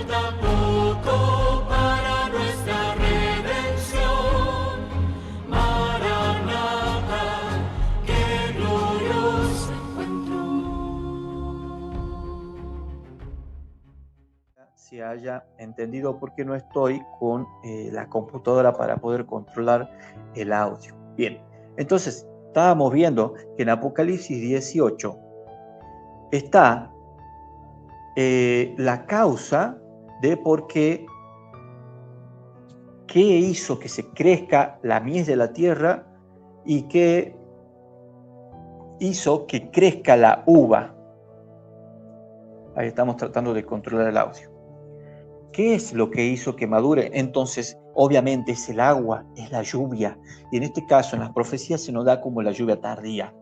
tampoco para nuestra redención. Maranatha, qué glorioso encuentro. Se haya entendido, porque no estoy con la computadora para poder controlar el audio. Bien, entonces estábamos viendo que en Apocalipsis 18 está la causa de por qué hizo que se crezca la mies de la tierra y qué hizo que crezca la uva. Ahí estamos tratando de controlar el audio. ¿Qué es lo que hizo que madure? Entonces, obviamente es el agua, es la lluvia. Y en este caso, en las profecías se nos da como la lluvia tardía.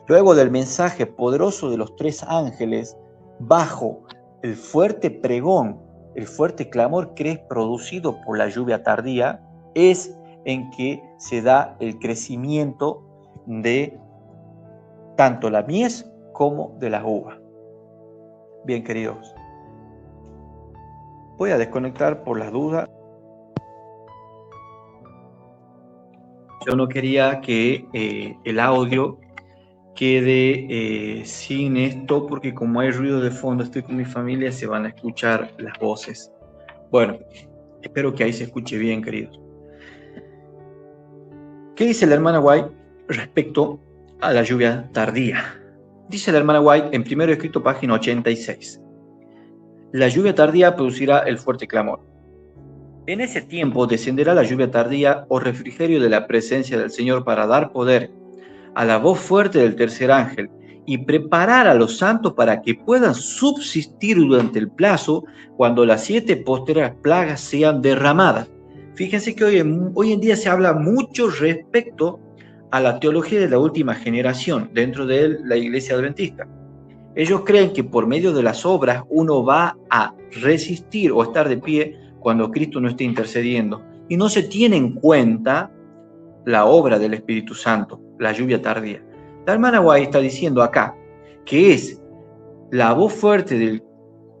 Luego del mensaje poderoso de los 3 ángeles, bajo el fuerte pregón, el fuerte clamor que es producido por la lluvia tardía, es en que se da el crecimiento de tanto la mies como de la uva. Bien, queridos. Voy a desconectar por las dudas. Yo no quería que el audio quede sin esto, porque como hay ruido de fondo, estoy con mi familia, se van a escuchar las voces. Bueno, espero que ahí se escuche bien, queridos. ¿Qué dice la hermana White respecto a la lluvia tardía? Dice la hermana White en Primero Escrito, página 86. La lluvia tardía producirá el fuerte clamor. En ese tiempo descenderá la lluvia tardía o refrigerio de la presencia del Señor para dar poder a la voz fuerte del tercer ángel y preparar a los santos para que puedan subsistir durante el plazo cuando las 7 posteras plagas sean derramadas. Fíjense que hoy en día se habla mucho respecto a la teología de la última generación dentro de la iglesia adventista. Ellos creen que por medio de las obras uno va a resistir o estar de pie cuando Cristo no esté intercediendo. Y no se tiene en cuenta la obra del Espíritu Santo, la lluvia tardía. La hermana White está diciendo acá que es la voz fuerte del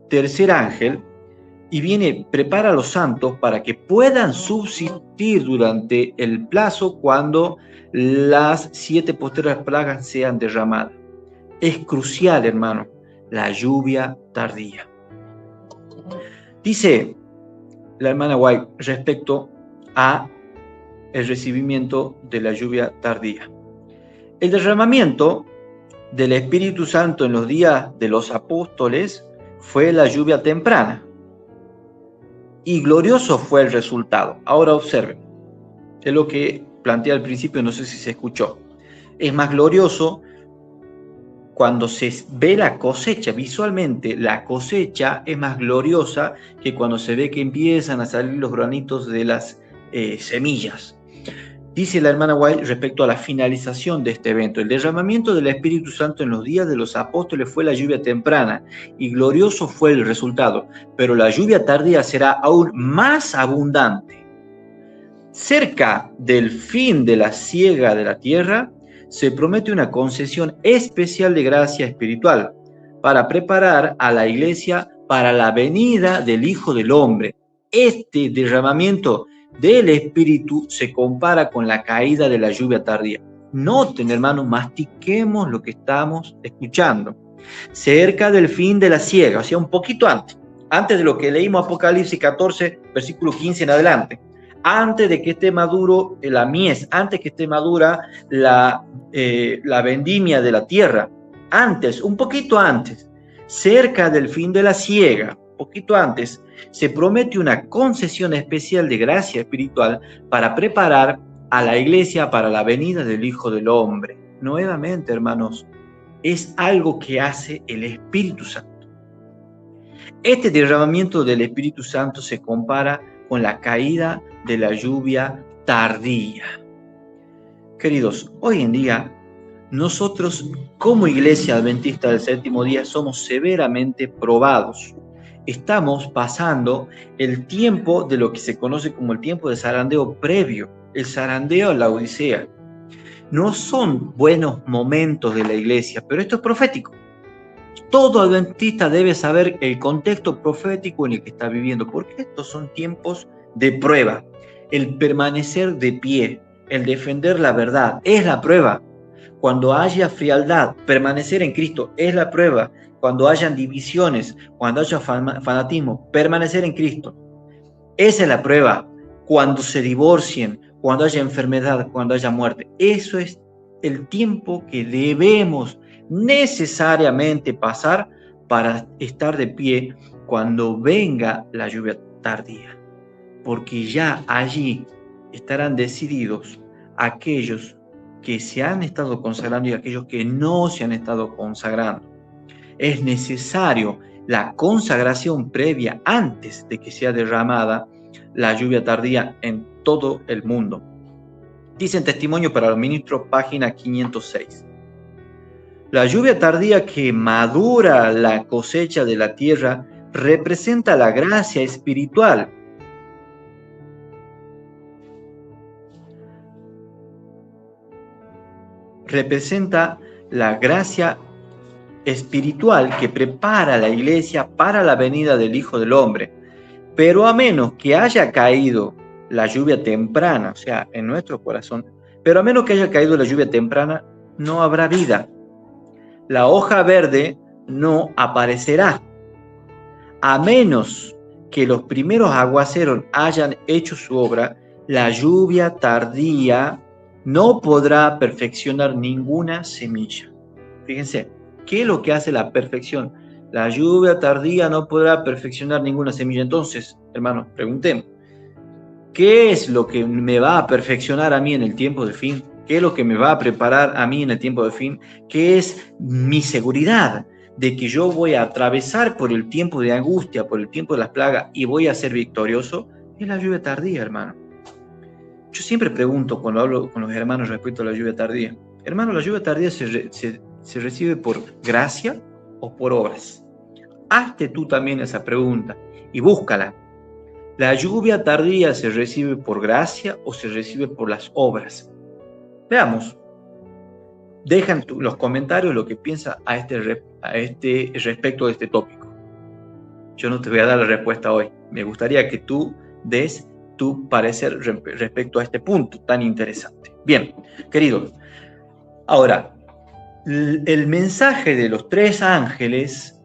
tercer ángel y prepara a los santos para que puedan subsistir durante el plazo cuando las 7 posteras plagas sean derramadas. Es crucial, hermano, la lluvia tardía. Dice la hermana White respecto a el recibimiento de la lluvia tardía. El derramamiento del Espíritu Santo en los días de los apóstoles fue la lluvia temprana. Y glorioso fue el resultado. Ahora observen. Es lo que planteé al principio, no sé si se escuchó. Es más glorioso cuando se ve la cosecha. Visualmente, la cosecha es más gloriosa que cuando se ve que empiezan a salir los granitos de las semillas. Dice la hermana White respecto a la finalización de este evento: el derramamiento del Espíritu Santo en los días de los apóstoles fue la lluvia temprana y glorioso fue el resultado, pero la lluvia tardía será aún más abundante. Cerca del fin de la siega de la tierra, se promete una concesión especial de gracia espiritual para preparar a la iglesia para la venida del Hijo del Hombre. Este derramamiento del Espíritu se compara con la caída de la lluvia tardía. Noten, hermanos, mastiquemos lo que estamos escuchando. Cerca del fin de la siega, o sea, un poquito antes de lo que leímos Apocalipsis 14, versículo 15 en adelante. Antes de que esté maduro la mies, antes que esté madura la vendimia de la tierra, antes, un poquito antes, cerca del fin de la siega, poquito antes, se promete una concesión especial de gracia espiritual para preparar a la iglesia para la venida del Hijo del Hombre. Nuevamente, hermanos, es algo que hace el Espíritu Santo. Este derramamiento del Espíritu Santo se compara con la caída de la lluvia tardía. Queridos, hoy en día nosotros como iglesia adventista del séptimo día somos severamente probados. Estamos pasando el tiempo de lo que se conoce como el tiempo de zarandeo previo, el zarandeo a la Odisea. No son buenos momentos de la iglesia, pero esto es profético. Todo adventista debe saber el contexto profético en el que está viviendo, porque estos son tiempos de prueba. El permanecer de pie, el defender la verdad, es la prueba. Cuando haya frialdad, permanecer en Cristo es la prueba. Cuando hayan divisiones, cuando haya fanatismo, permanecer en Cristo. Esa es la prueba. Cuando se divorcien, cuando haya enfermedad, cuando haya muerte. Eso es el tiempo que debemos necesariamente pasar para estar de pie cuando venga la lluvia tardía. Porque ya allí estarán decididos aquellos que se han estado consagrando y aquellos que no se han estado consagrando. Es necesario la consagración previa antes de que sea derramada la lluvia tardía en todo el mundo. Dice en Testimonio para los Ministros, página 506. La lluvia tardía que madura la cosecha de la tierra representa la gracia espiritual. Representa la gracia espiritual que prepara a la iglesia para la venida del Hijo del Hombre. Pero a menos que haya caído la lluvia temprana, o sea, en nuestro corazón, pero a menos que haya caído la lluvia temprana, no habrá vida. La hoja verde no aparecerá. A menos que los primeros aguaceros hayan hecho su obra, la lluvia tardía no podrá perfeccionar ninguna semilla. Fíjense, ¿qué es lo que hace la perfección? La lluvia tardía no podrá perfeccionar ninguna semilla. Entonces, hermanos, preguntemos, ¿qué es lo que me va a perfeccionar a mí en el tiempo del fin? ¿Qué es lo que me va a preparar a mí en el tiempo del fin? ¿Qué es mi seguridad de que yo voy a atravesar por el tiempo de angustia, por el tiempo de las plagas y voy a ser victorioso? Es la lluvia tardía, hermano. Yo siempre pregunto cuando hablo con los hermanos respecto a la lluvia tardía. Hermano, ¿la lluvia tardía se recibe por gracia o por obras? Hazte tú también esa pregunta y búscala. ¿La lluvia tardía se recibe por gracia o se recibe por las obras? Veamos. Dejan los comentarios lo que piensa respecto de este tópico. Yo no te voy a dar la respuesta hoy. Me gustaría que tú des tu parecer respecto a este punto tan interesante. Bien, queridos. Ahora, el mensaje de los tres ángeles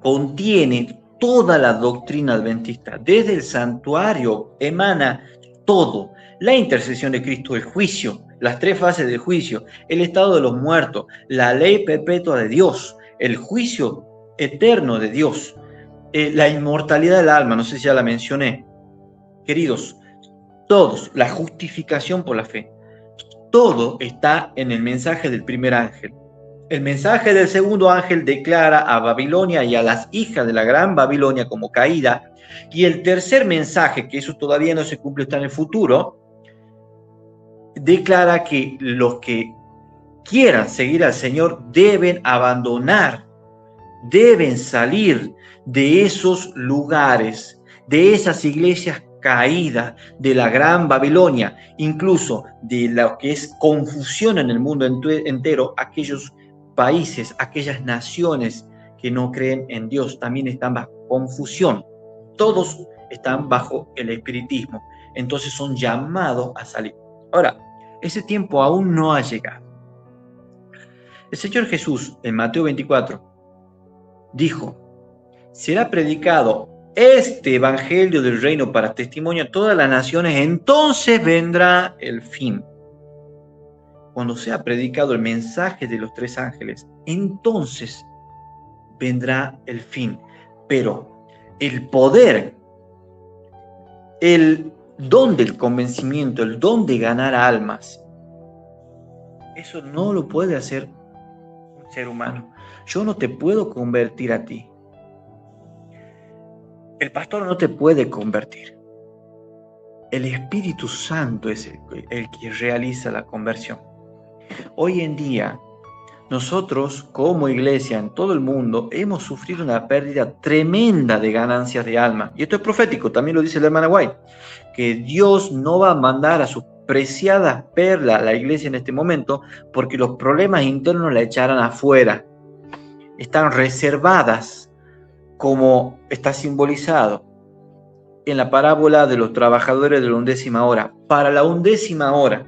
contiene toda la doctrina adventista. Desde el santuario emana todo. La intercesión de Cristo, el juicio, las tres fases del juicio, el estado de los muertos, la ley perpetua de Dios, el juicio eterno de Dios, la inmortalidad del alma, no sé si ya la mencioné. Queridos, todos, la justificación por la fe, todo está en el mensaje del primer ángel. El mensaje del segundo ángel declara a Babilonia y a las hijas de la gran Babilonia como caída. Y el tercer mensaje, que eso todavía no se cumple, está en el futuro, declara que los que quieran seguir al Señor deben abandonar, deben salir de esos lugares, de esas iglesias caídas, de la gran Babilonia, incluso de lo que es confusión en el mundo entero. Aquellos países, aquellas naciones que no creen en Dios también están bajo confusión. Todos están bajo el espiritismo, entonces son llamados a salir. Ahora, ese tiempo aún no ha llegado. El Señor Jesús en Mateo 24 dijo: será predicado este evangelio del reino para testimonio a todas las naciones, entonces vendrá el fin. Cuando sea predicado el mensaje de los tres ángeles, entonces vendrá el fin. Pero el poder, el don del convencimiento, el don de ganar almas, eso no lo puede hacer un ser humano. Yo no te puedo convertir a ti. El pastor no te puede convertir. El Espíritu Santo es el que realiza la conversión. Hoy en día, nosotros como iglesia en todo el mundo hemos sufrido una pérdida tremenda de ganancias de alma. Y esto es profético, también lo dice la hermana White, que Dios no va a mandar a sus preciadas perlas a la iglesia en este momento porque los problemas internos la echarán afuera. están reservadas, como está simbolizado en la parábola de los trabajadores de la 11ª hora. Para la 11ª hora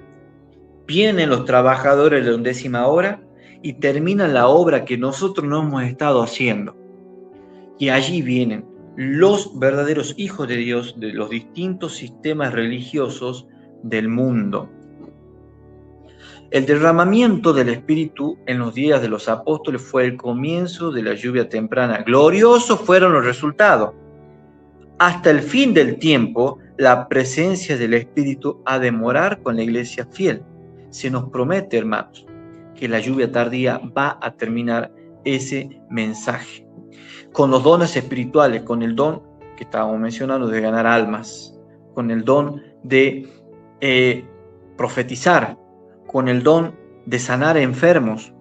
vienen los trabajadores de la 11ª hora y terminan la obra que nosotros no hemos estado haciendo. Y allí vienen los verdaderos hijos de Dios de los distintos sistemas religiosos del mundo. El derramamiento del Espíritu en los días de los apóstoles fue el comienzo de la lluvia temprana. Gloriosos fueron los resultados. Hasta el fin del tiempo, la presencia del Espíritu ha de morar con la iglesia fiel. Se nos promete, hermanos, que la lluvia tardía va a terminar ese mensaje. Con los dones espirituales, con el don que estábamos mencionando de ganar almas, con el don de profetizar, con el don de sanar enfermos,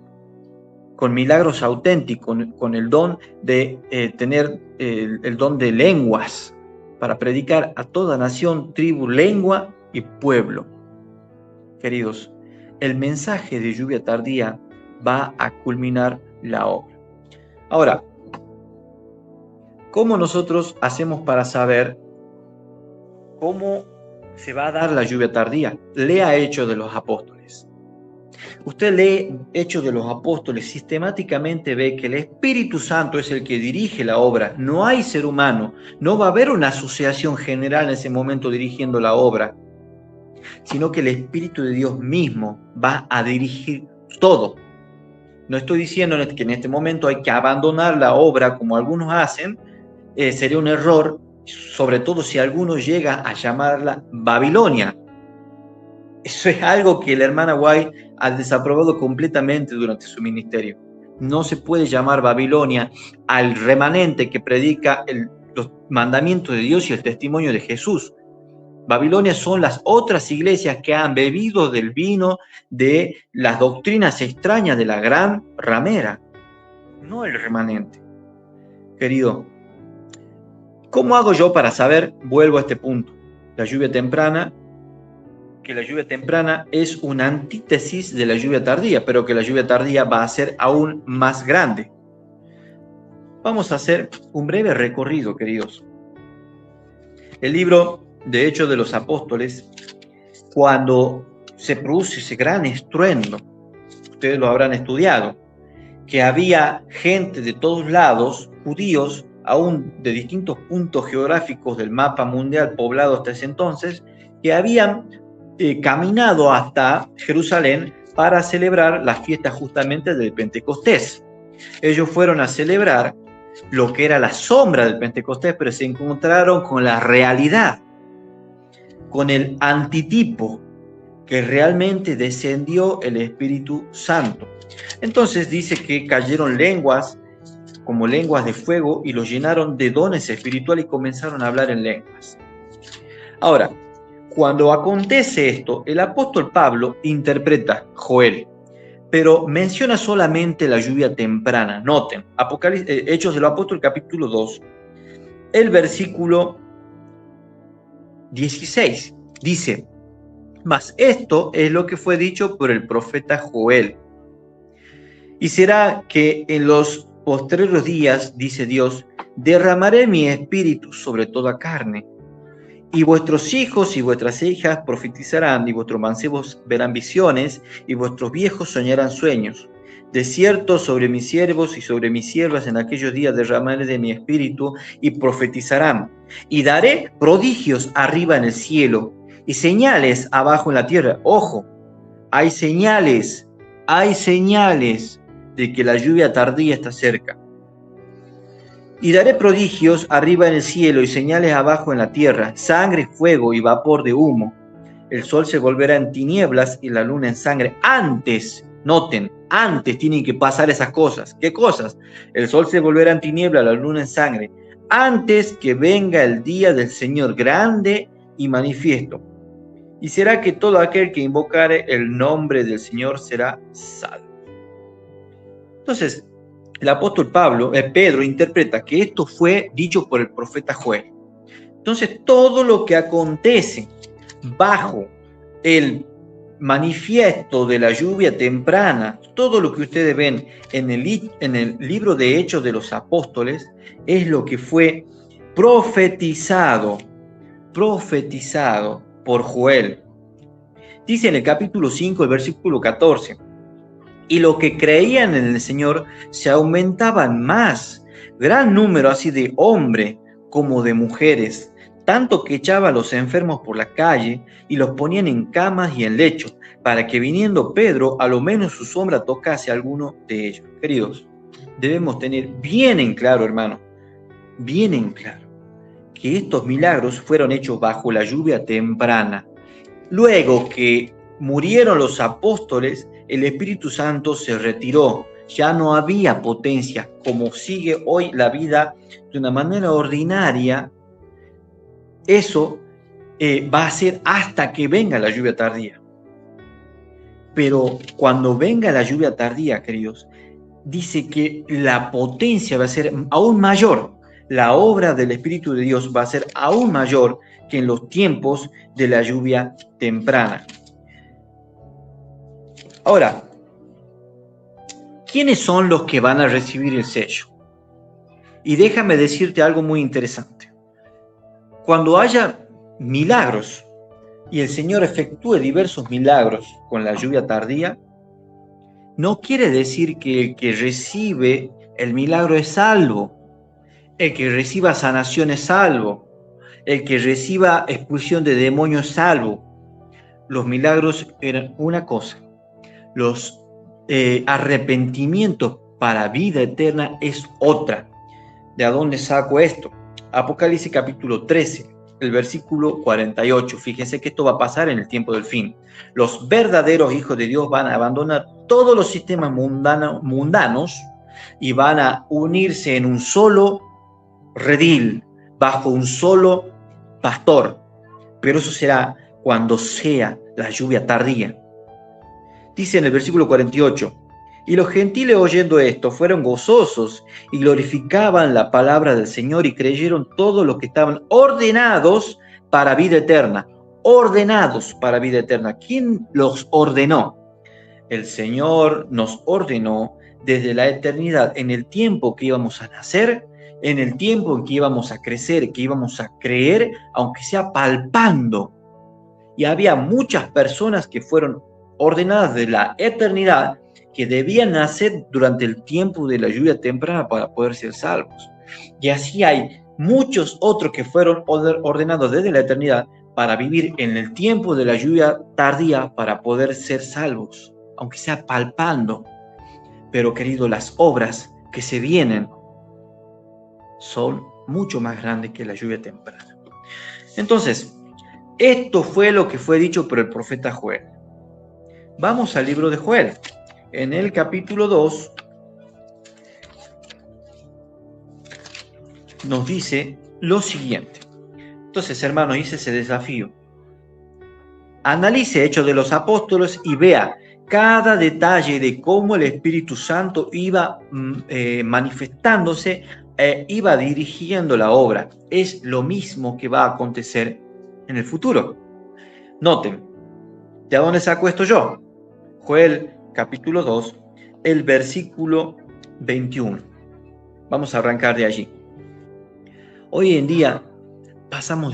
con milagros auténticos, con el don de tener el don de lenguas para predicar a toda nación, tribu, lengua y pueblo. Queridos, el mensaje de lluvia tardía va a culminar la obra. Ahora, ¿cómo nosotros hacemos para saber cómo se va a dar la lluvia tardía? Lea Hechos de los Apóstoles. Usted lee Hechos de los Apóstoles, sistemáticamente ve que el Espíritu Santo es el que dirige la obra. No hay ser humano, no va a haber una asociación general en ese momento dirigiendo la obra, sino que el Espíritu de Dios mismo va a dirigir todo. No estoy diciendo que en este momento hay que abandonar la obra como algunos hacen, sería un error, sobre todo si alguno llega a llamarla Babilonia. Eso es algo que la hermana White ha desaprobado completamente durante su ministerio. No se puede llamar Babilonia al remanente que predica los mandamientos de Dios y el testimonio de Jesús. Babilonia son las otras iglesias que han bebido del vino de las doctrinas extrañas de la gran ramera, no el remanente. Querido, ¿cómo hago yo para saber? Vuelvo a este punto. La lluvia temprana, que la lluvia temprana es una antítesis de la lluvia tardía, pero que la lluvia tardía va a ser aún más grande. Vamos a hacer un breve recorrido, queridos. El libro de Hechos de los Apóstoles, cuando se produce ese gran estruendo, ustedes lo habrán estudiado, que había gente de todos lados, judíos, aún de distintos puntos geográficos del mapa mundial poblado hasta ese entonces, que habían caminado hasta Jerusalén para celebrar las fiestas justamente del Pentecostés. Ellos fueron a celebrar lo que era la sombra del Pentecostés, pero se encontraron con la realidad, con el antitipo, que realmente descendió el Espíritu Santo. Entonces dice que cayeron lenguas, como lenguas de fuego, y los llenaron de dones espirituales y comenzaron a hablar en lenguas. Ahora, cuando acontece esto, el apóstol Pablo interpreta Joel, pero menciona solamente la lluvia temprana. Noten, Hechos de los Apóstoles, capítulo 2, el versículo 16, dice: mas esto es lo que fue dicho por el profeta Joel. Y será que en los postreros días, dice Dios, derramaré mi espíritu sobre toda carne, y vuestros hijos y vuestras hijas profetizarán, y vuestros mancebos verán visiones, y vuestros viejos soñarán sueños. De cierto, sobre mis siervos y sobre mis siervas en aquellos días derramaré de mi espíritu, y profetizarán. Y daré prodigios arriba en el cielo, y señales abajo en la tierra. Ojo, hay señales de que la lluvia tardía está cerca. Y daré prodigios arriba en el cielo y señales abajo en la tierra, sangre, fuego y vapor de humo. El sol se volverá en tinieblas y la luna en sangre. Antes, noten, antes tienen que pasar esas cosas. ¿Qué cosas? El sol se volverá en tinieblas, la luna en sangre. Antes que venga el día del Señor grande y manifiesto. Y será que todo aquel que invocare el nombre del Señor será salvo. Entonces, el apóstol Pedro interpreta que esto fue dicho por el profeta Joel. Entonces, todo lo que acontece bajo el manifiesto de la lluvia temprana, todo lo que ustedes ven en el libro de Hechos de los Apóstoles, es lo que fue profetizado por Joel. Dice en el capítulo 5, el versículo 14, y los que creían en el Señor se aumentaban más, gran número así de hombres como de mujeres, tanto que echaba a los enfermos por la calle y los ponían en camas y en lechos, para que viniendo Pedro, a lo menos su sombra tocase a alguno de ellos. Queridos, debemos tener bien en claro, hermano, bien en claro, que estos milagros fueron hechos bajo la lluvia temprana. Luego que murieron los apóstoles, el Espíritu Santo se retiró. Ya no había potencia, como sigue hoy la vida de una manera ordinaria. Eso va a ser hasta que venga la lluvia tardía. Pero cuando venga la lluvia tardía, queridos, dice que la potencia va a ser aún mayor. La obra del Espíritu de Dios va a ser aún mayor que en los tiempos de la lluvia temprana. Ahora, ¿quiénes son los que van a recibir el sello? Y déjame decirte algo muy interesante. Cuando haya milagros y el Señor efectúe diversos milagros con la lluvia tardía, no quiere decir que el que recibe el milagro es salvo, el que reciba sanación es salvo, el que reciba expulsión de demonios es salvo. Los milagros eran una cosa, los arrepentimientos para vida eterna es otra. ¿De dónde saco esto? Apocalipsis capítulo 13, el versículo 48. Fíjense que esto va a pasar en el tiempo del fin. Los verdaderos hijos de Dios van a abandonar todos los sistemas mundanos y van a unirse en un solo redil, bajo un solo pastor. Pero eso será cuando sea la lluvia tardía. Dice en el versículo 48, y los gentiles oyendo esto fueron gozosos y glorificaban la palabra del Señor y creyeron todos los que estaban ordenados para vida eterna. Ordenados para vida eterna. ¿Quién los ordenó? El Señor nos ordenó desde la eternidad, en el tiempo que íbamos a nacer, en el tiempo en que íbamos a crecer, que íbamos a creer, aunque sea palpando. Y había muchas personas que fueron ordenadas de la eternidad, que debían nacer durante el tiempo de la lluvia temprana para poder ser salvos. Y así hay muchos otros que fueron ordenados desde la eternidad para vivir en el tiempo de la lluvia tardía para poder ser salvos, aunque sea palpando. Pero, querido, las obras que se vienen son mucho más grandes que la lluvia temprana. Entonces, esto fue lo que fue dicho por el profeta Joel. Vamos al libro de Joel. En el capítulo 2 nos dice lo siguiente. Entonces, hermanos, hice ese desafío. Analice Hechos de los Apóstoles y vea cada detalle de cómo el Espíritu Santo iba manifestándose, iba dirigiendo la obra. Es lo mismo que va a acontecer en el futuro. Noten, ¿de dónde saco esto yo? Joel capítulo 2, el versículo 21. Vamos a arrancar de allí. Hoy en día pasamos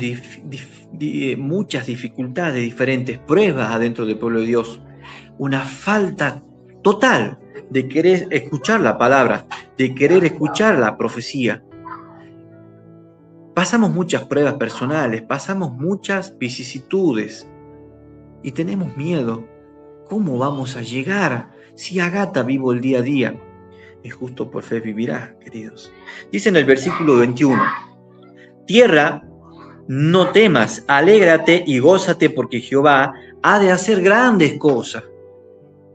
muchas dificultades, diferentes pruebas adentro del pueblo de Dios. Una falta total de querer escuchar la palabra, de querer escuchar la profecía. Pasamos muchas pruebas personales, pasamos muchas vicisitudes y tenemos miedo. ¿Cómo vamos a llegar si agata vivo el día a día? El justo por fe vivirá, queridos. Dice en el versículo 21, tierra, no temas, alégrate y gózate porque Jehová ha de hacer grandes cosas.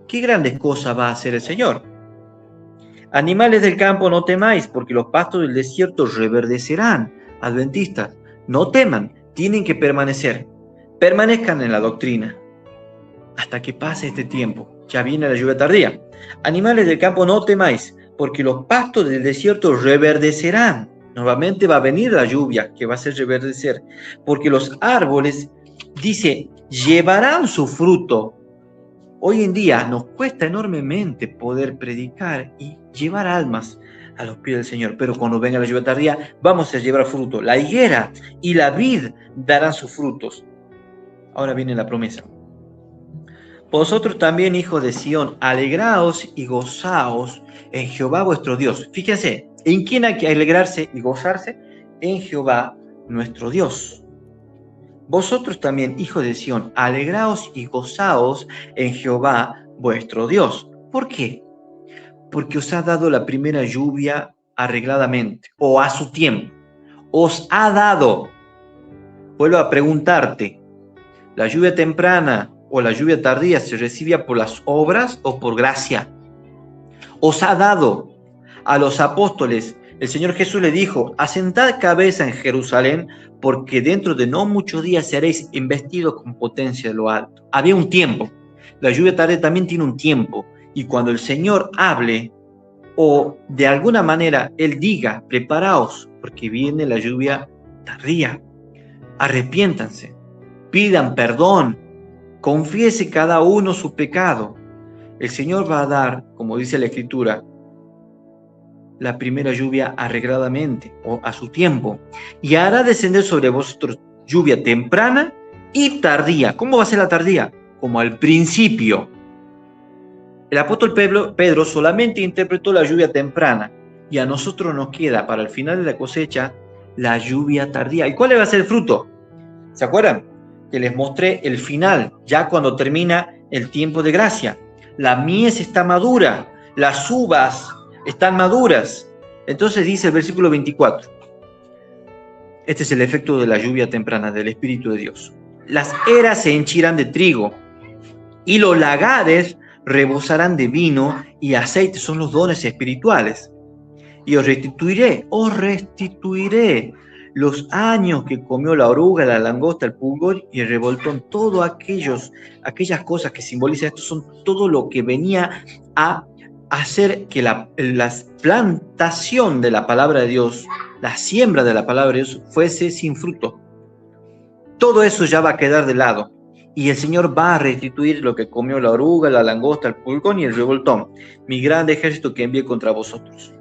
¿Qué grandes cosas va a hacer el Señor? Animales del campo, no temáis, porque los pastos del desierto reverdecerán. Adventistas, no teman, tienen que permanecer. Permanezcan en la doctrina hasta que pase este tiempo. Ya viene la lluvia tardía. Animales del campo, no temáis, porque los pastos del desierto reverdecerán. Nuevamente va a venir la lluvia que va a hacer reverdecer, porque los árboles, dice, llevarán su fruto. Hoy en día nos cuesta enormemente poder predicar y llevar almas a los pies del Señor, pero cuando venga la lluvia tardía vamos a llevar fruto. La higuera y la vid darán sus frutos. Ahora viene la promesa. Vosotros también, hijos de Sión, alegraos y gozaos en Jehová vuestro Dios. Fíjense, ¿en quién hay que alegrarse y gozarse? En Jehová nuestro Dios. Vosotros también, hijos de Sión, alegraos y gozaos en Jehová vuestro Dios. ¿Por qué? Porque os ha dado la primera lluvia arregladamente, o a su tiempo. Os ha dado. Vuelvo a preguntarte, ¿la lluvia temprana o la lluvia tardía se recibía por las obras o por gracia? Os ha dado. A los apóstoles, el Señor Jesús le dijo: asentad cabeza en Jerusalén, porque dentro de no muchos días seréis investidos con potencia de lo alto. Había un tiempo. La lluvia tardía también tiene un tiempo. Y cuando el Señor hable, o de alguna manera Él diga: preparaos, porque viene la lluvia tardía. Arrepiéntanse, pidan perdón, confiese cada uno su pecado. El Señor va a dar, como dice la Escritura, la primera lluvia arregladamente o a su tiempo, y hará descender sobre vosotros lluvia temprana y tardía. ¿Cómo va a ser la tardía? Como al principio. El apóstol Pedro solamente interpretó la lluvia temprana, y a nosotros nos queda para el final de la cosecha la lluvia tardía. ¿Y cuál va a ser el fruto? ¿Se acuerdan? Que les mostré el final, ya cuando termina el tiempo de gracia. La mies está madura, las uvas están maduras. Entonces dice el versículo 24. Este es el efecto de la lluvia temprana del Espíritu de Dios. Las eras se henchirán de trigo y los lagares rebosarán de vino y aceite. Son los dones espirituales. Y os restituiré los años que comió la oruga, la langosta, el pulgón y el revoltón. Todas aquellas cosas que simbolizan esto son todo lo que venía a hacer que la plantación de la palabra de Dios, la siembra de la palabra de Dios fuese sin fruto. Todo eso ya va a quedar de lado. Y el Señor va a restituir lo que comió la oruga, la langosta, el pulgón y el revoltón, mi grande ejército que envié contra vosotros.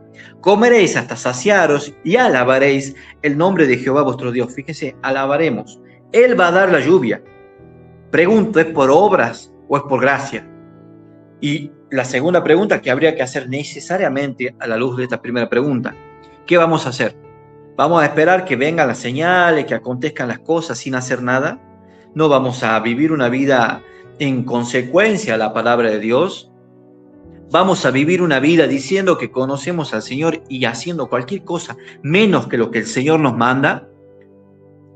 Comeréis hasta saciaros y alabaréis el nombre de Jehová vuestro Dios. Fíjense, alabaremos. Él va a dar la lluvia. Pregunto, ¿es por obras o es por gracia? Y la segunda pregunta que habría que hacer necesariamente a la luz de esta primera pregunta: ¿qué vamos a hacer? ¿Vamos a esperar que vengan las señales, que acontezcan las cosas sin hacer nada? ¿No vamos a vivir una vida en consecuencia a la palabra de Dios? ¿Vamos a vivir una vida diciendo que conocemos al Señor y haciendo cualquier cosa menos que lo que el Señor nos manda?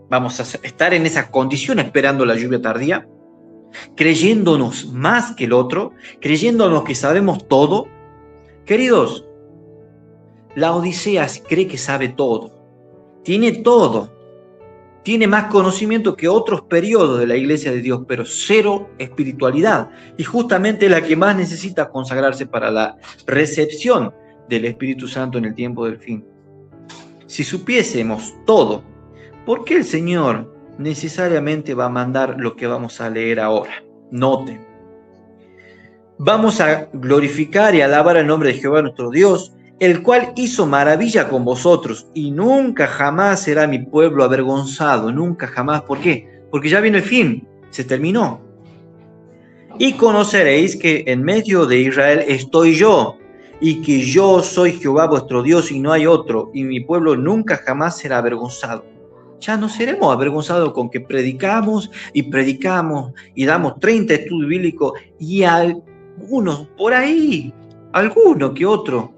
¿Vamos a estar en esa condición esperando la lluvia tardía? ¿Creyéndonos más que el otro? ¿Creyéndonos que sabemos todo? Queridos, la Odisea cree que sabe todo. Tiene todo. Tiene más conocimiento que otros periodos de la iglesia de Dios, pero cero espiritualidad. Y justamente es la que más necesita consagrarse para la recepción del Espíritu Santo en el tiempo del fin. Si supiésemos todo, ¿por qué el Señor necesariamente va a mandar lo que vamos a leer ahora? Noten. Vamos a glorificar y alabar el nombre de Jehová nuestro Dios, el cual hizo maravilla con vosotros, y nunca jamás será mi pueblo avergonzado, nunca jamás. ¿Por qué? Porque ya vino el fin, se terminó. Y conoceréis que en medio de Israel estoy yo, y que yo soy Jehová vuestro Dios y no hay otro, y mi pueblo nunca jamás será avergonzado. Ya no seremos avergonzados con que predicamos y damos 30 estudios bíblicos, y algunos por ahí, alguno que otro,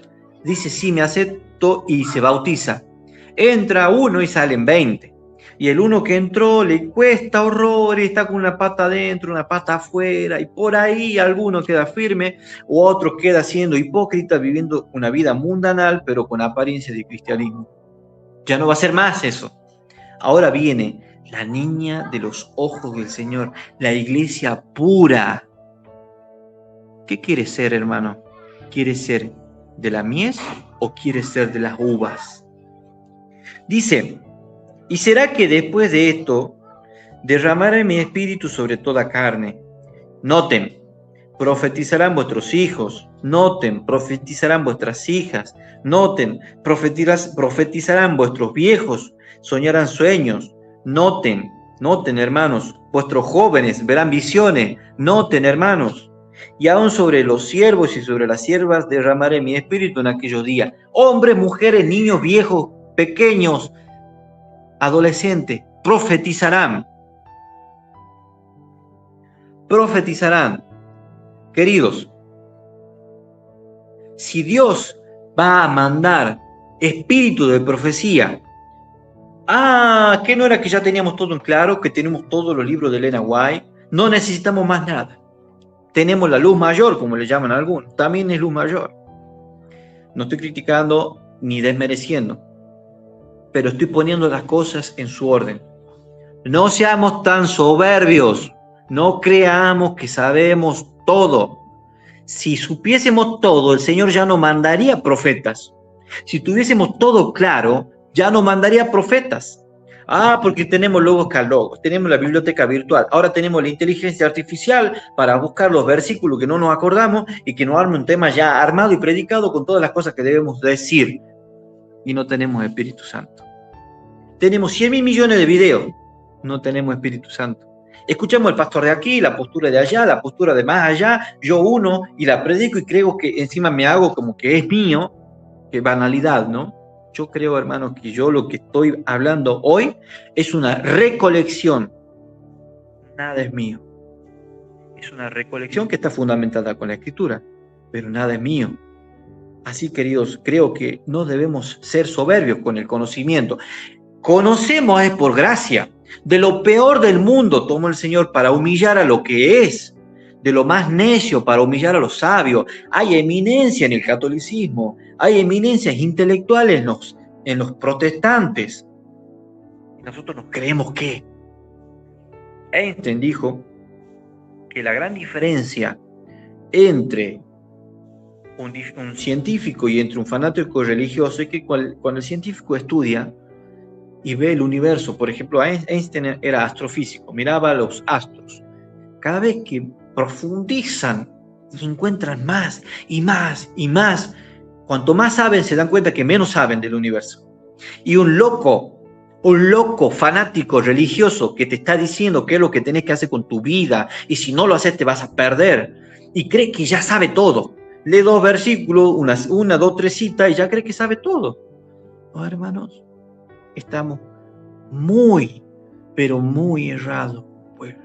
dice: sí, me acepto, y se bautiza. Entra uno y salen 20. Y el uno que entró le cuesta horror y está con una pata adentro, una pata afuera, y por ahí alguno queda firme, o otro queda siendo hipócrita, viviendo una vida mundanal, pero con apariencia de cristianismo. Ya no va a ser más eso. Ahora viene la niña de los ojos del Señor, la iglesia pura. ¿Qué quiere ser, hermano? ¿Quiere ser de la mies o quiere ser de las uvas? Dice: y será que después de esto derramaré mi espíritu sobre toda carne. Noten, profetizarán vuestros hijos, noten, profetizarán vuestras hijas, noten, profetizarán vuestros viejos, soñarán sueños, noten, hermanos, vuestros jóvenes verán visiones, noten, hermanos, y aún sobre los siervos y sobre las siervas derramaré mi espíritu en aquellos días. Hombres, mujeres, niños, viejos, pequeños, adolescentes, profetizarán. Profetizarán. Queridos, si Dios va a mandar espíritu de profecía, que no era que ya teníamos todo en claro, que tenemos todos los libros de Elena White, no necesitamos más nada. Tenemos la luz mayor, como le llaman algunos, también es luz mayor. No estoy criticando ni desmereciendo, pero estoy poniendo las cosas en su orden. No seamos tan soberbios, no creamos que sabemos todo. Si supiésemos todo, el Señor ya no mandaría profetas. Si tuviésemos todo claro, ya no mandaría profetas. Porque tenemos logos calogos, tenemos la biblioteca virtual, ahora tenemos la inteligencia artificial para buscar los versículos que no nos acordamos y que nos arme un tema ya armado y predicado con todas las cosas que debemos decir. Y no tenemos Espíritu Santo. Tenemos 100.000 millones de videos, no tenemos Espíritu Santo. Escuchamos el pastor de aquí, la postura de allá, la postura de más allá, yo uno y la predico y creo que encima me hago como que es mío. Qué banalidad, ¿no? Yo creo, hermanos, que yo lo que estoy hablando hoy es una recolección. Nada es mío. Es una recolección que está fundamentada con la Escritura, pero nada es mío. Así, queridos, creo que no debemos ser soberbios con el conocimiento. Conocemos es por gracia. De lo peor del mundo tomó el Señor para humillar a lo que es. De lo más necio para humillar a los sabios. Hay eminencia en el catolicismo. Hay eminencias intelectuales en los protestantes. Y nosotros nos creemos que. Einstein dijo que la gran diferencia entre un científico y entre un fanático religioso es que cuando el científico estudia y ve el universo, por ejemplo, Einstein era astrofísico, miraba los astros. Cada vez que profundizan y encuentran más y más y más, cuanto más saben, se dan cuenta que menos saben del universo. Y un loco fanático religioso que te está diciendo qué es lo que tenés que hacer con tu vida y si no lo haces te vas a perder y cree que ya sabe todo. Lee 2 versículos, una, 2, 3 citas y ya cree que sabe todo. Oh, hermanos, estamos muy, pero muy errados, pueblo.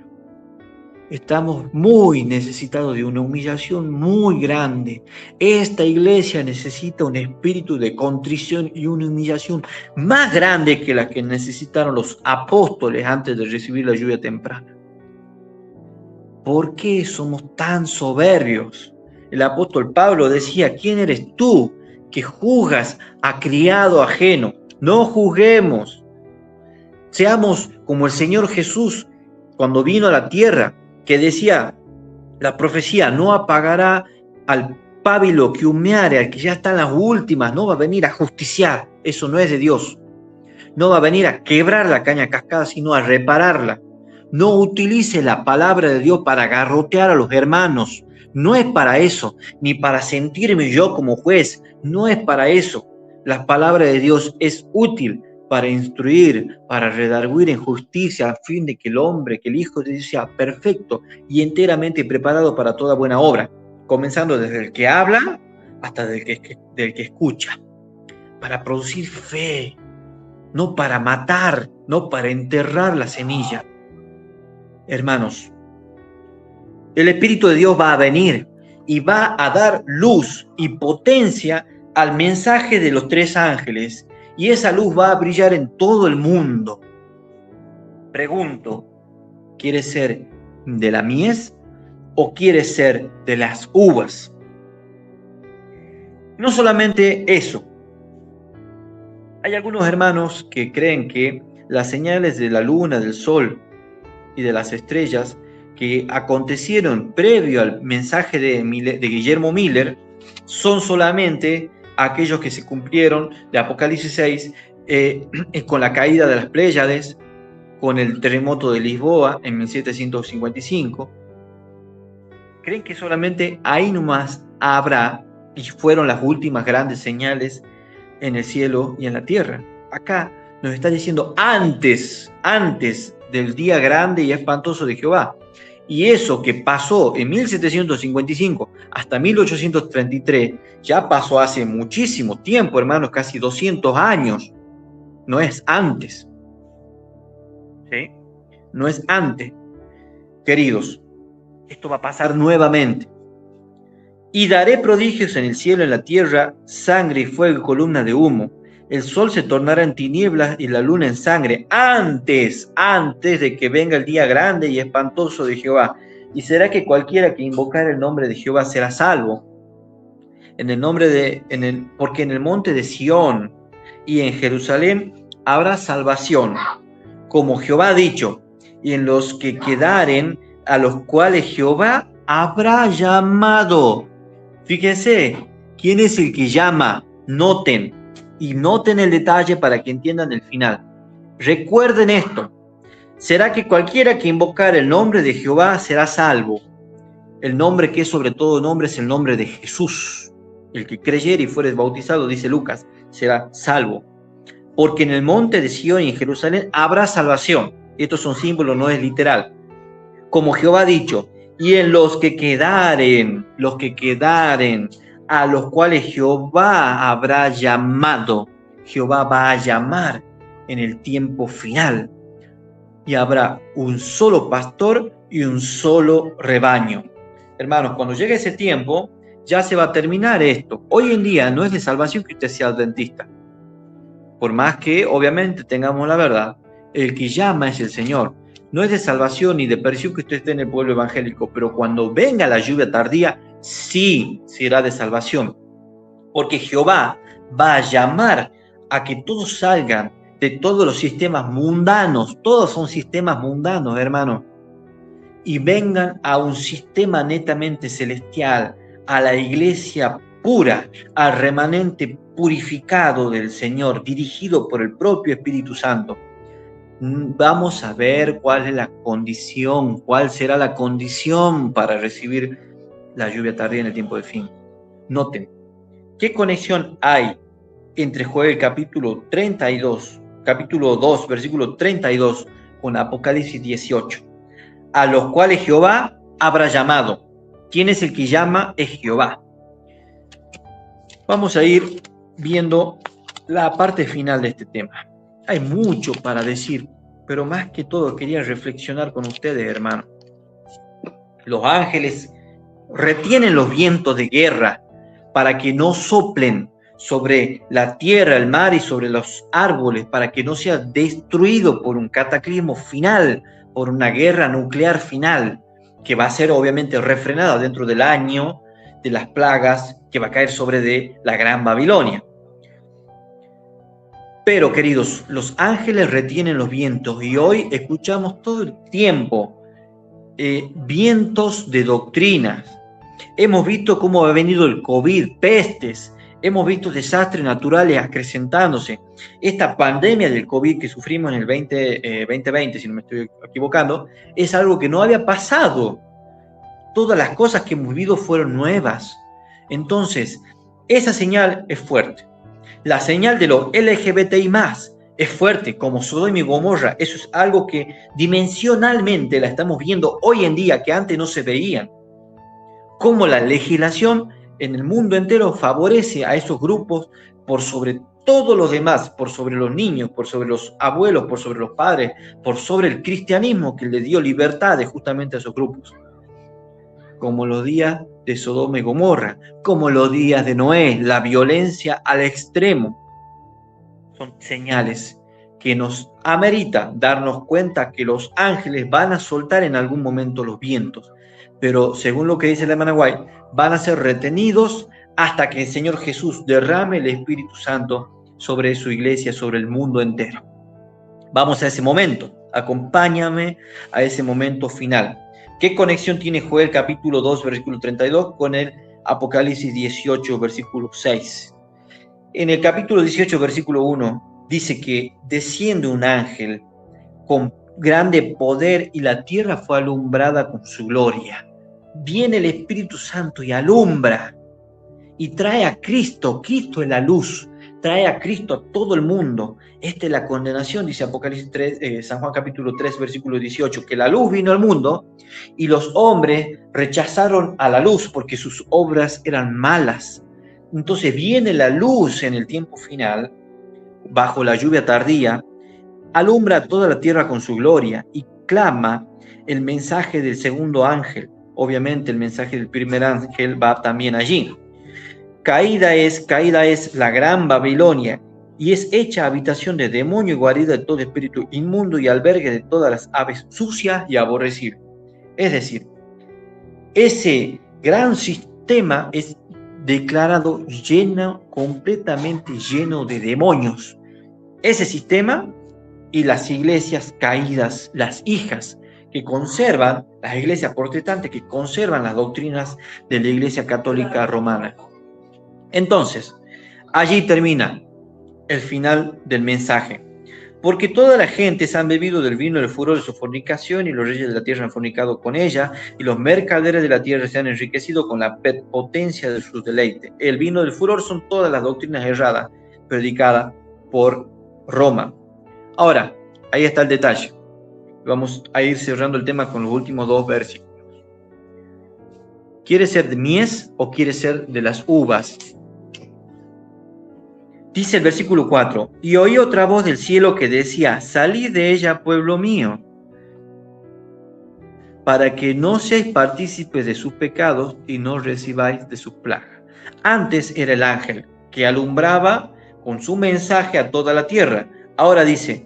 Estamos muy necesitados de una humillación muy grande. Esta iglesia necesita un espíritu de contrición y una humillación más grande que la que necesitaron los apóstoles antes de recibir la lluvia temprana. ¿Por qué somos tan soberbios? El apóstol Pablo decía, ¿quién eres tú que juzgas a criado ajeno? No juzguemos. Seamos como el Señor Jesús cuando vino a la tierra, que decía la profecía, no apagará al pábilo que humeare, al que ya está en las últimas, no va a venir a justiciar, eso no es de Dios. No va a venir a quebrar la caña cascada, sino a repararla. No utilice la palabra de Dios para garrotear a los hermanos, no es para eso, ni para sentirme yo como juez, no es para eso. La palabra de Dios es útil para instruir, para redarguir en justicia, a fin de que el hombre, que el Hijo de Dios sea perfecto y enteramente preparado para toda buena obra, comenzando desde el que habla hasta del que escucha, para producir fe, no para matar, no para enterrar la semilla. Hermanos, el Espíritu de Dios va a venir y va a dar luz y potencia al mensaje de los 3 ángeles, y esa luz va a brillar en todo el mundo. Pregunto, ¿quieres ser de la mies o quieres ser de las uvas? No solamente eso. Hay algunos hermanos que creen que las señales de la luna, del sol y de las estrellas que acontecieron previo al mensaje de Guillermo Miller son solamente aquellos que se cumplieron de Apocalipsis 6 con la caída de las Pléyades, con el terremoto de Lisboa en 1755, ¿Creen que solamente ahí nomás habrá y fueron las últimas grandes señales en el cielo y en la tierra? Acá nos está diciendo antes del día grande y espantoso de Jehová. Y eso que pasó en 1755 hasta 1833, ya pasó hace muchísimo tiempo, hermanos, casi 200 años. No es antes. ¿Sí? No es antes. Queridos, esto va a pasar nuevamente. Y daré prodigios en el cielo y en la tierra, sangre y fuego y columnas de humo. El sol se tornará en tinieblas y la luna en sangre, antes de que venga el día grande y espantoso de Jehová. Y será que cualquiera que invocar el nombre de Jehová será salvo. Porque en el monte de Sión y en Jerusalén habrá salvación, como Jehová ha dicho, y en los que quedaren, a los cuales Jehová habrá llamado. Fíjense, ¿quién es el que llama? Noten, y noten el detalle para que entiendan el final. Recuerden esto. Será que cualquiera que invocar el nombre de Jehová será salvo. El nombre que es sobre todo nombre es el nombre de Jesús. El que creyere y fuere bautizado, dice Lucas, será salvo. Porque en el monte de Sión y en Jerusalén habrá salvación. Estos son símbolos, no es literal. Como Jehová ha dicho, y en los que quedaren, a los cuales Jehová habrá llamado. Jehová va a llamar en el tiempo final. Y habrá un solo pastor y un solo rebaño. Hermanos, cuando llegue ese tiempo, ya se va a terminar esto. Hoy en día no es de salvación que usted sea adventista. Por más que, obviamente, tengamos la verdad, el que llama es el Señor. No es de salvación ni de perdición que usted esté en el pueblo evangélico, pero cuando venga la lluvia tardía, sí será de salvación. Porque Jehová va a llamar a que todos salgan de todos los sistemas mundanos. Todos son sistemas mundanos, hermano. Y vengan a un sistema netamente celestial, a la iglesia pura, al remanente purificado del Señor, dirigido por el propio Espíritu Santo. Vamos a ver cuál es la condición, cuál será la condición para recibir la lluvia tardía en el tiempo de fin. Noten, ¿qué conexión hay entre Joel capítulo 2, versículo 32, con Apocalipsis 18? A los cuales Jehová habrá llamado. ¿Quién es el que llama? Es Jehová. Vamos a ir viendo la parte final de este tema. Hay mucho para decir, pero más que todo quería reflexionar con ustedes, hermano. Los ángeles retienen los vientos de guerra para que no soplen sobre la tierra, el mar y sobre los árboles, para que no sea destruido por un cataclismo final, por una guerra nuclear final, que va a ser obviamente refrenada dentro del año de las plagas que va a caer sobre de la Gran Babilonia. Pero, queridos, los ángeles retienen los vientos y hoy escuchamos todo el tiempo vientos de doctrinas. Hemos visto cómo ha venido el COVID, pestes, hemos visto desastres naturales acrecentándose. Esta pandemia del COVID que sufrimos en el 2020, si no me estoy equivocando, es algo que no había pasado. Todas las cosas que hemos vivido fueron nuevas. Entonces, esa señal es fuerte. La señal de los LGBTI+, es fuerte, como Sodoma y Gomorra. Eso es algo que dimensionalmente la estamos viendo hoy en día, que antes no se veían. Cómo la legislación en el mundo entero favorece a esos grupos por sobre todos los demás, por sobre los niños, por sobre los abuelos, por sobre los padres, por sobre el cristianismo que le dio libertades justamente a esos grupos. Como los días de Sodoma y Gomorra, como los días de Noé, la violencia al extremo. Son señales que nos amerita darnos cuenta que los ángeles van a soltar en algún momento los vientos, pero según lo que dice la hermana White, van a ser retenidos hasta que el Señor Jesús derrame el Espíritu Santo sobre su iglesia, sobre el mundo entero. Vamos a ese momento, acompáñame a ese momento final. ¿Qué conexión tiene Joel capítulo 2, versículo 32 con el Apocalipsis 18, versículo 6? En el capítulo 18, versículo 1, dice que desciende un ángel con grande poder y la tierra fue alumbrada con su gloria. viene el Espíritu Santo y alumbra y trae a Cristo. Cristo es la luz, trae a Cristo a todo el mundo. Esta es la condenación, dice Apocalipsis 3, San Juan capítulo 3, versículo 18, que la luz vino al mundo y los hombres rechazaron a la luz porque sus obras eran malas. Entonces viene la luz en el tiempo final, bajo la lluvia tardía, alumbra toda la tierra con su gloria y clama el mensaje del segundo ángel. Obviamente el mensaje del primer ángel va también allí. Caída es la gran Babilonia, y es hecha habitación de demonio y guarida de todo espíritu inmundo y albergue de todas las aves sucias y aborrecibles. Es decir, ese gran sistema es declarado completamente lleno de demonios. Ese sistema y las iglesias caídas, las hijas que conservan, las iglesias protestantes que conservan las doctrinas de la Iglesia Católica Romana. Entonces, allí termina el final del mensaje. Porque toda la gente se han bebido del vino del furor de su fornicación, y los reyes de la tierra han fornicado con ella, y los mercaderes de la tierra se han enriquecido con la potencia de sus deleites. El vino del furor son todas las doctrinas erradas predicadas por Roma. Ahora, ahí está el detalle. Vamos a ir cerrando el tema con los últimos 2 versículos. ¿Quieres ser de mies o quieres ser de las uvas? Dice el versículo 4, y oí otra voz del cielo que decía, salid de ella, pueblo mío, para que no seáis partícipes de sus pecados y no recibáis de sus plagas. Antes era el ángel que alumbraba con su mensaje a toda la tierra. Ahora dice,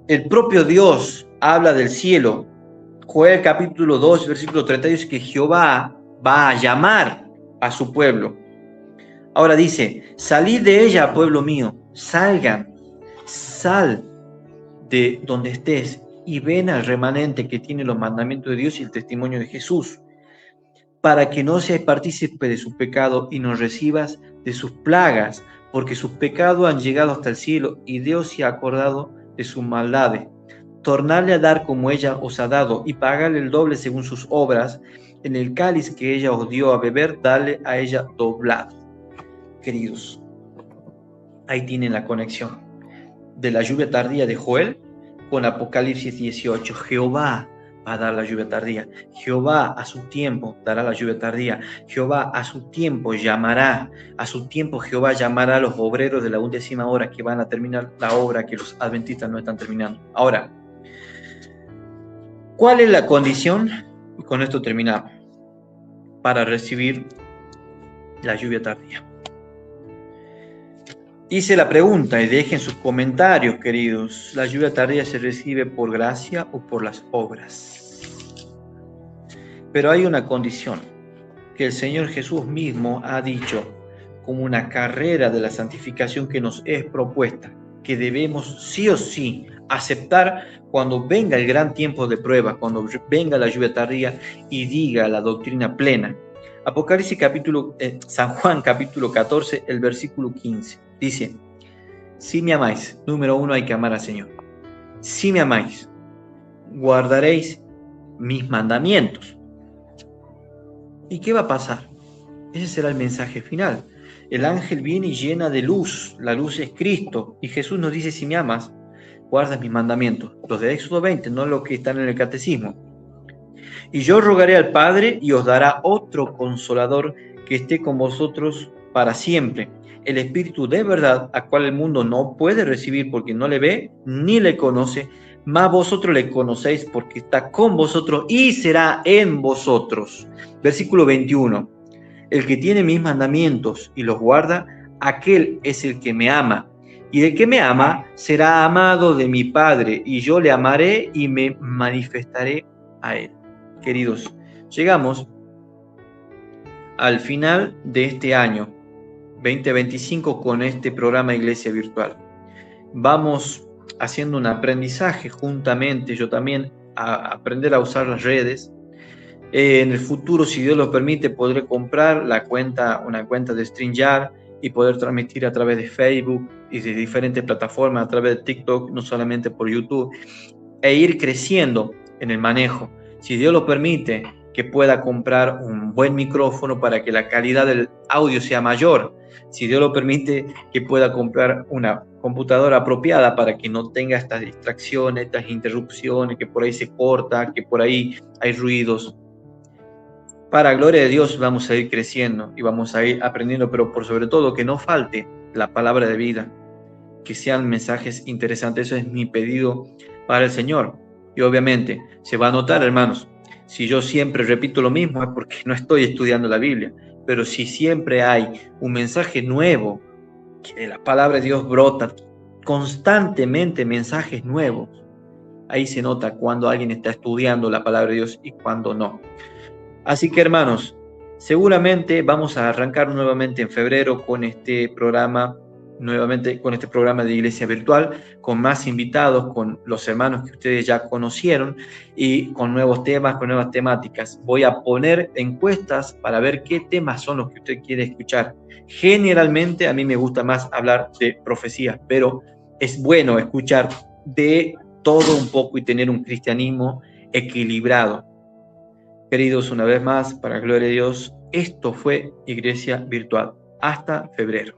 el propio Dios habla del cielo. Joel capítulo 2, versículo 30 dice que Jehová va a llamar a su pueblo. Ahora dice, salid de ella, pueblo mío, salgan, sal de donde estés y ven al remanente que tiene los mandamientos de Dios y el testimonio de Jesús, para que no seas partícipe de su pecado y no recibas de sus plagas, porque sus pecados han llegado hasta el cielo y Dios se ha acordado de sus maldades. Tornarle a dar como ella os ha dado y pagarle el doble según sus obras. En el cáliz que ella os dio a beber, dale a ella doblado. Queridos, ahí tienen la conexión de la lluvia tardía de Joel con Apocalipsis 18. Jehová va a dar la lluvia tardía. Jehová a su tiempo dará la lluvia tardía. Jehová a su tiempo llamará. A su tiempo Jehová llamará a los obreros de la 11ª hora que van a terminar la obra que los adventistas no están terminando. Ahora, ¿cuál es la condición? Y con esto terminamos. Para recibir la lluvia tardía. Hice la pregunta y dejen sus comentarios, queridos. ¿La lluvia tardía se recibe por gracia o por las obras? Pero hay una condición que el Señor Jesús mismo ha dicho como una carrera de la santificación que nos es propuesta, que debemos sí o sí aceptar cuando venga el gran tiempo de prueba, cuando venga la lluvia tardía y diga la doctrina plena. Apocalipsis San Juan capítulo 14, el versículo 15. Dice, si me amáis, número 1, hay que amar al Señor. Si me amáis, guardaréis mis mandamientos. ¿Y qué va a pasar? Ese será el mensaje final. El ángel viene y llena de luz. La luz es Cristo. Y Jesús nos dice, si me amas, guardas mis mandamientos. Los de Éxodo 20, no los que están en el catecismo. Y yo rogaré al Padre y os dará otro consolador que esté con vosotros para siempre. El Espíritu de verdad, a cual el mundo no puede recibir porque no le ve ni le conoce, mas vosotros le conocéis porque está con vosotros y será en vosotros. Versículo 21. El que tiene mis mandamientos y los guarda, aquel es el que me ama. Y el que me ama será amado de mi Padre, y yo le amaré y me manifestaré a él. Queridos, llegamos al final de este año 2025 con este programa Iglesia Virtual. Vamos haciendo un aprendizaje juntamente, yo también, a aprender a usar las redes. En el futuro, si Dios lo permite, podré comprar una cuenta de StreamYard y poder transmitir a través de Facebook y de diferentes plataformas, a través de TikTok, no solamente por YouTube, e ir creciendo en el manejo. Si Dios lo permite, que pueda comprar un buen micrófono para que la calidad del audio sea mayor. Si Dios lo permite, que pueda comprar una computadora apropiada para que no tenga estas distracciones, estas interrupciones, que por ahí se corta, que por ahí hay ruidos. Para gloria de Dios vamos a ir creciendo y vamos a ir aprendiendo, pero por sobre todo que no falte la palabra de vida, que sean mensajes interesantes. Eso es mi pedido para el Señor. Y obviamente se va a notar, hermanos, si yo siempre repito lo mismo es porque no estoy estudiando la Biblia, pero si siempre hay un mensaje nuevo, que de la palabra de Dios brota constantemente mensajes nuevos, ahí se nota cuando alguien está estudiando la palabra de Dios y cuando no. Así que, hermanos, seguramente vamos a arrancar nuevamente en febrero con este programa, de Iglesia Virtual, con más invitados, con los hermanos que ustedes ya conocieron y con nuevos temas, con nuevas temáticas. Voy a poner encuestas para ver qué temas son los que usted quiere escuchar. Generalmente a mí me gusta más hablar de profecías, pero es bueno escuchar de todo un poco y tener un cristianismo equilibrado. Queridos, una vez más, para gloria de Dios, esto fue Iglesia Virtual. Hasta febrero.